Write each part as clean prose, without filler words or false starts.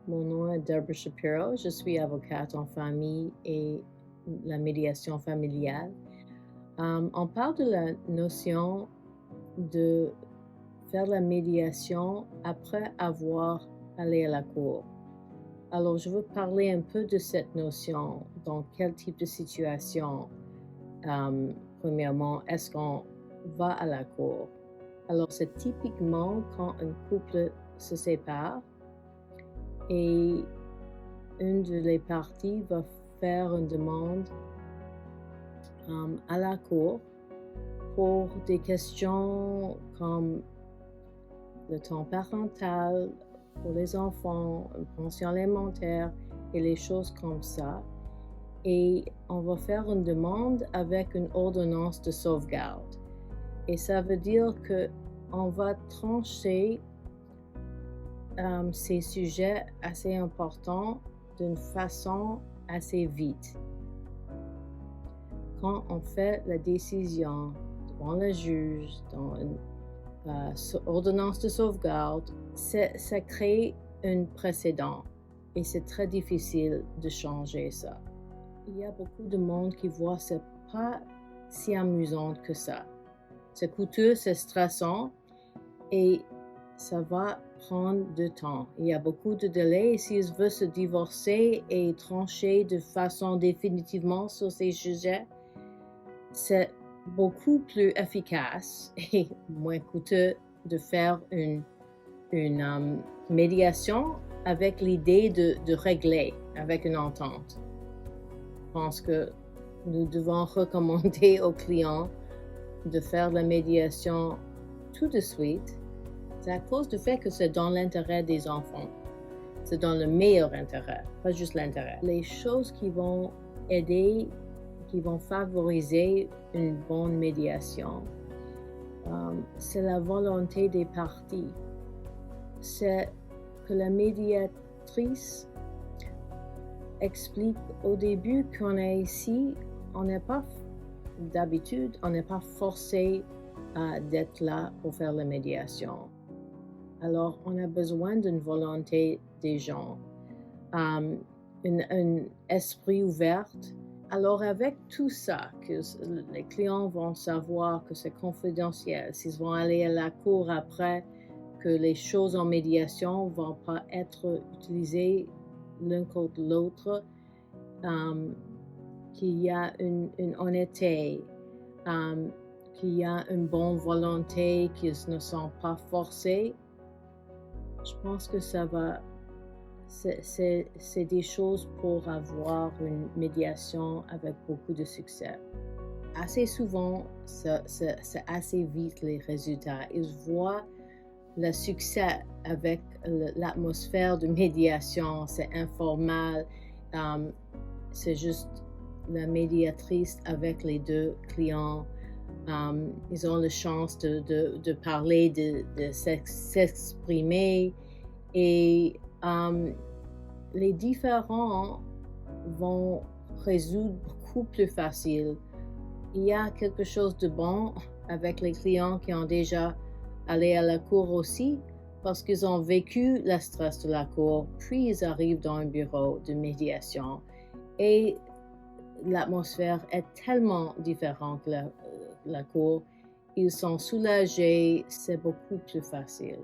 Mon nom est Deborah Shapiro. Je suis avocate en famille et la médiation familiale. On parle de la notion de faire la médiation après avoir allé à la cour. Alors, je veux parler un peu de cette notion. Dans quel type de situation, premièrement, est-ce qu'on va à la cour? Alors, c'est typiquement quand un couple se sépare et une des parties va faire une demande à la cour pour des questions comme le temps parental pour les enfants, une pension alimentaire et les choses comme ça. Et on va faire une demande avec une ordonnance de sauvegarde. Et ça veut dire qu'on va trancher ces sujets assez importants d'une façon assez vite. Quand on fait la décision devant le juge, dans une ordonnance de sauvegarde, ça crée un précédent et c'est très difficile de changer ça. Il y a beaucoup de monde qui voit que c'est pas si amusant que ça. C'est coûteux, c'est stressant et ça va prendre du temps. Il y a beaucoup de délais et s'ils veulent se divorcer et trancher de façon définitivement sur ces sujets, c'est beaucoup plus efficace et moins coûteux de faire une médiation avec l'idée de régler avec une entente. Je pense que nous devons recommander aux clients de faire la médiation tout de suite. C'est à cause du fait que c'est dans l'intérêt des enfants. C'est dans le meilleur intérêt, pas juste l'intérêt. Les choses qui vont aider, qui vont favoriser une bonne médiation, c'est la volonté des parties. C'est que la médiatrice explique au début qu'on est ici, on n'est pas d'habitude, on n'est pas forcé d'être là pour faire la médiation. Alors, on a besoin d'une volonté des gens, un esprit ouvert. Alors, avec tout ça, que les clients vont savoir que c'est confidentiel, s'ils vont aller à la cour après, que les choses en médiation ne vont pas être utilisées l'un contre l'autre, qu'il y a une honnêteté, qu'il y a une bonne volonté, qu'ils ne sont pas forcés. Je pense que ça va, c'est des choses pour avoir une médiation avec beaucoup de succès. Assez souvent, c'est assez vite les résultats. Ils voient le succès avec l'atmosphère de médiation, c'est informel, c'est juste la médiatrice avec les deux clients. Ils ont la chance de parler, de s'exprimer et les différends vont résoudre beaucoup plus facile. Il y a quelque chose de bon avec les clients qui ont déjà allé à la cour aussi parce qu'ils ont vécu le stress de la cour, puis ils arrivent dans un bureau de médiation et l'atmosphère est tellement différente que la cour. Ils sont soulagés, c'est beaucoup plus facile.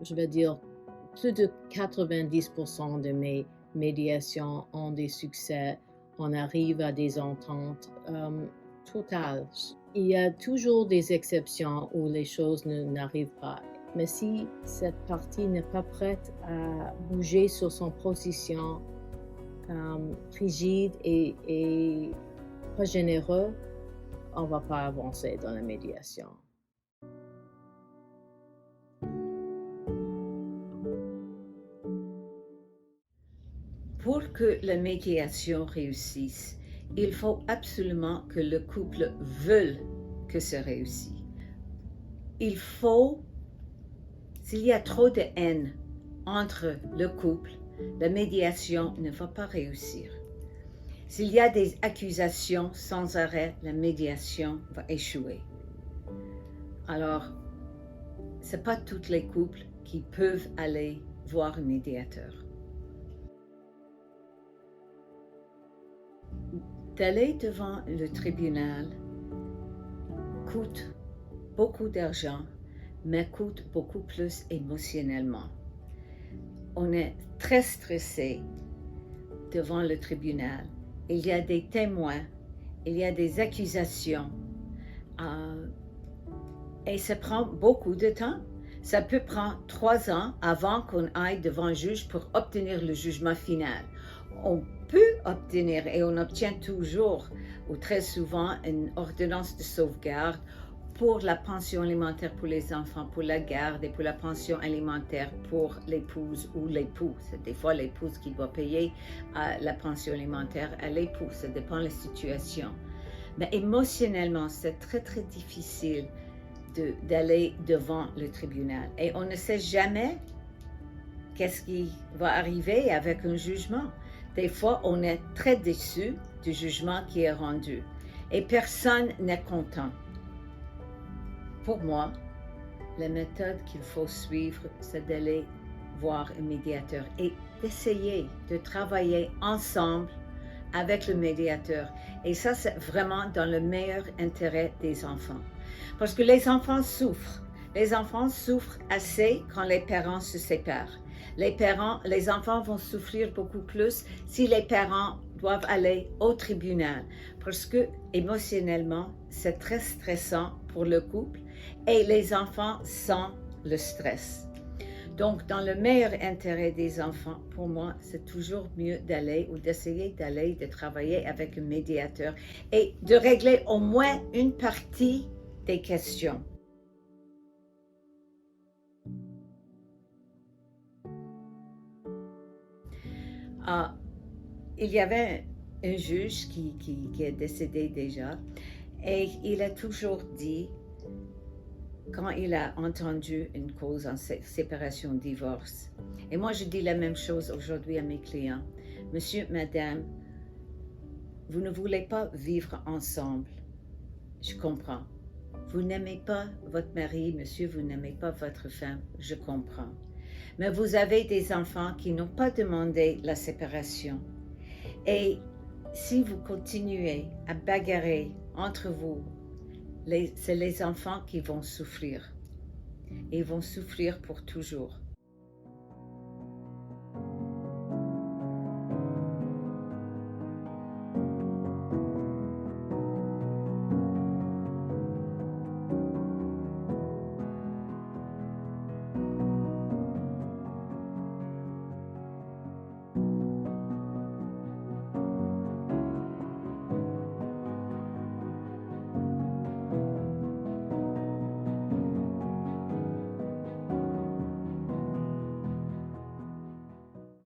Je veux dire, plus de 90% de mes médiations ont des succès. On arrive à des ententes totales. Il y a toujours des exceptions où les choses n'arrivent pas. Mais si cette partie n'est pas prête à bouger sur son position rigide et pas généreux, on ne va pas avancer dans la médiation. Pour que la médiation réussisse, il faut absolument que le couple veuille que ça réussisse. S'il y a trop de haine entre le couple, la médiation ne va pas réussir. S'il y a des accusations sans arrêt, la médiation va échouer. Alors, ce n'est pas tous les couples qui peuvent aller voir un médiateur. D'aller devant le tribunal coûte beaucoup d'argent, mais coûte beaucoup plus émotionnellement. On est très stressé devant le tribunal. Il y a des témoins, il y a des accusations, et ça prend beaucoup de temps. Ça peut prendre 3 ans avant qu'on aille devant un juge pour obtenir le jugement final. On peut obtenir, et on obtient toujours, ou très souvent, une ordonnance de sauvegarde pour la pension alimentaire pour les enfants, pour la garde et pour la pension alimentaire pour l'épouse ou l'époux. C'est des fois l'épouse qui doit payer la pension alimentaire à l'époux. Ça dépend de la situation. Mais émotionnellement, c'est très, très difficile d'aller devant le tribunal. Et on ne sait jamais qu'est-ce qui va arriver avec un jugement. Des fois, on est très déçu du jugement qui est rendu. Et personne n'est content. Pour moi, la méthode qu'il faut suivre, c'est d'aller voir un médiateur et d'essayer de travailler ensemble avec le médiateur. Et ça, c'est vraiment dans le meilleur intérêt des enfants. Parce que les enfants souffrent. Les enfants souffrent assez quand les parents se séparent. Les enfants vont souffrir beaucoup plus si les parents doivent aller au tribunal. Parce que émotionnellement, c'est très stressant pour le couple et les enfants sentent le stress. Donc, dans le meilleur intérêt des enfants, pour moi, c'est toujours mieux d'aller ou d'essayer d'aller, de travailler avec un médiateur et de régler au moins une partie des questions. Il y avait un juge qui est décédé déjà et il a toujours dit, quand il a entendu une cause en séparation, divorce. Et moi, je dis la même chose aujourd'hui à mes clients. Monsieur, madame, vous ne voulez pas vivre ensemble. Je comprends. Vous n'aimez pas votre mari, monsieur, vous n'aimez pas votre femme. Je comprends. Mais vous avez des enfants qui n'ont pas demandé la séparation. Et si vous continuez à bagarrer entre vous, c'est les enfants qui vont souffrir. Ils vont souffrir pour toujours.